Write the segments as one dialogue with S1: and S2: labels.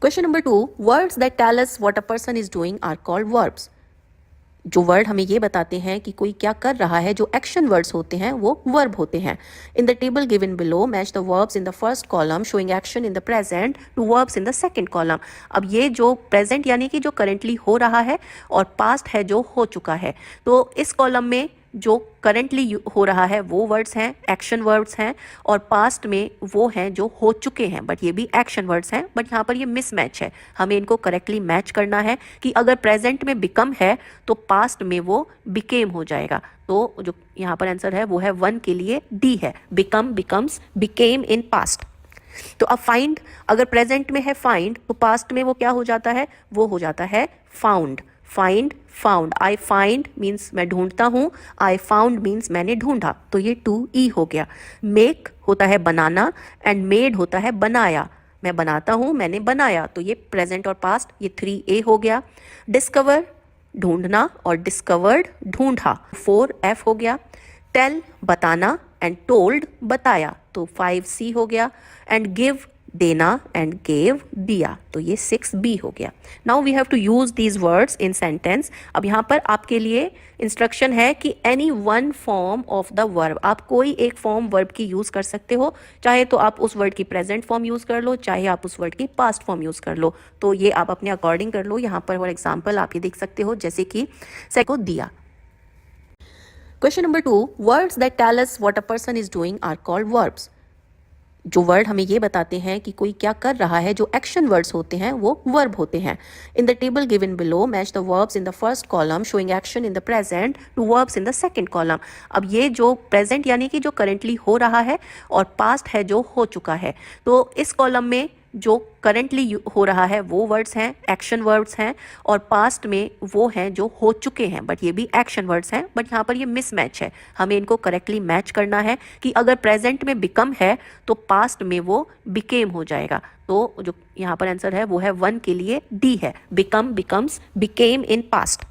S1: Question number 2. Words that tell us what a person is doing are called verbs. जो word हमें ये बताते हैं कि कोई क्या कर रहा है, जो एक्शन वर्ड्स होते हैं वो वर्ब होते हैं. In the table given below match the verbs in the first column showing action in the present to verbs in the second column. अब ये जो प्रेजेंट यानी कि जो करेंटली हो रहा है और पास्ट है जो हो चुका है, तो इस कॉलम में जो करेंटली हो रहा है वो वर्ड्स हैं, एक्शन वर्ड्स हैं, और पास्ट में वो हैं जो हो चुके हैं, बट ये भी एक्शन वर्ड्स हैं. बट यहाँ पर ये मिसमैच है, हमें इनको करेक्टली मैच करना है कि अगर प्रेजेंट में बिकम है तो पास्ट में वो बिकेम हो जाएगा. तो जो यहाँ पर आंसर है वो है 1 के लिए डी है, become, becomes, became in past. तो अब फाइंड, अगर प्रेजेंट में है फाइंड तो पास्ट में वो क्या हो जाता है, वो हो जाता है found. Find, found. I find means मैं ढूंढता हूँ, आई फाउंड मीन्स मैंने ढूंढा, तो ये 2E हो गया. मेक होता है बनाना एंड मेड होता है बनाया. मैं बनाता हूँ, मैंने बनाया, तो ये प्रेजेंट और पास्ट, ये 3A हो गया. डिस्कवर ढूंढना और डिस्कवर्ड ढूंढा, 4F हो गया. टेल बताना एंड टोल्ड बताया, तो 5C हो गया. एंड गिव देना एंड गेव दिया, तो ये 6B हो गया. Now we have to use these words in sentence. अब यहाँ पर आपके लिए इंस्ट्रक्शन है कि any one form of the verb, आप कोई एक फॉर्म वर्ब की यूज कर सकते हो. चाहे तो आप उस वर्ड की प्रेजेंट फॉर्म यूज कर लो, चाहे आप उस वर्ड की पास्ट फॉर्म यूज कर लो, तो ये आप अपने अकॉर्डिंग कर लो. यहाँ पर फॉर एग्जाम्पल आप ये देख सकते हो, जैसे कि सेको दिया. Question number 2. Words that tell us what a person is doing are called verbs. जो वर्ड हमें ये बताते हैं कि कोई क्या कर रहा है, जो एक्शन वर्ड्स होते हैं वो वर्ब होते हैं. In the table given below match the verbs in the first column showing action in the present to verbs in the second column. अब ये जो प्रेजेंट यानी कि जो करेंटली हो रहा है और पास्ट है जो हो चुका है, तो इस कॉलम में जो करेंटली हो रहा है वो वर्ड्स हैं, एक्शन वर्ड्स हैं, और पास्ट में वो हैं जो हो चुके हैं, बट ये भी एक्शन वर्ड्स हैं. बट यहाँ पर ये मिसमैच है, हमें इनको करेक्टली मैच करना है कि अगर प्रेजेंट में बिकम है तो पास्ट में वो बिकेम हो जाएगा. तो जो यहाँ पर आंसर है वो है 1 के लिए डी है, become, becomes, became in past.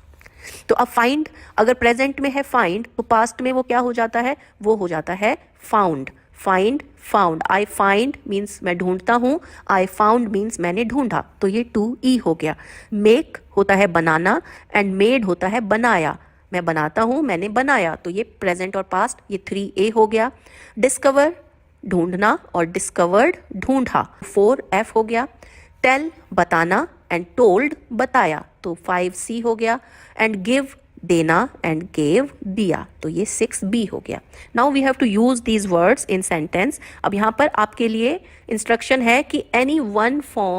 S1: तो अब फाइंड, अगर प्रेजेंट में है फाइंड तो पास्ट में वो क्या हो जाता है, वो हो जाता है found. Find, found. I find means मैं ढूंढता हूँ, आई फाउंड मीन्स मैंने ढूंढा, तो ये 2E हो गया. मेक होता है बनाना एंड मेड होता है बनाया. मैं बनाता हूँ, मैंने बनाया, तो ये प्रेजेंट और पास्ट, ये 3A हो गया. डिस्कवर ढूंढना और डिस्कवर्ड ढूंढा, 4F हो गया. टेल बताना एंड टोल्ड बताया, तो 5C हो गया. एंड गिव देना एंड गेव दिया, तो ये 6B हो गया. Now we have to use these words in sentence. अब यहाँ पर आपके लिए इंस्ट्रक्शन है कि एनी वन फॉर्म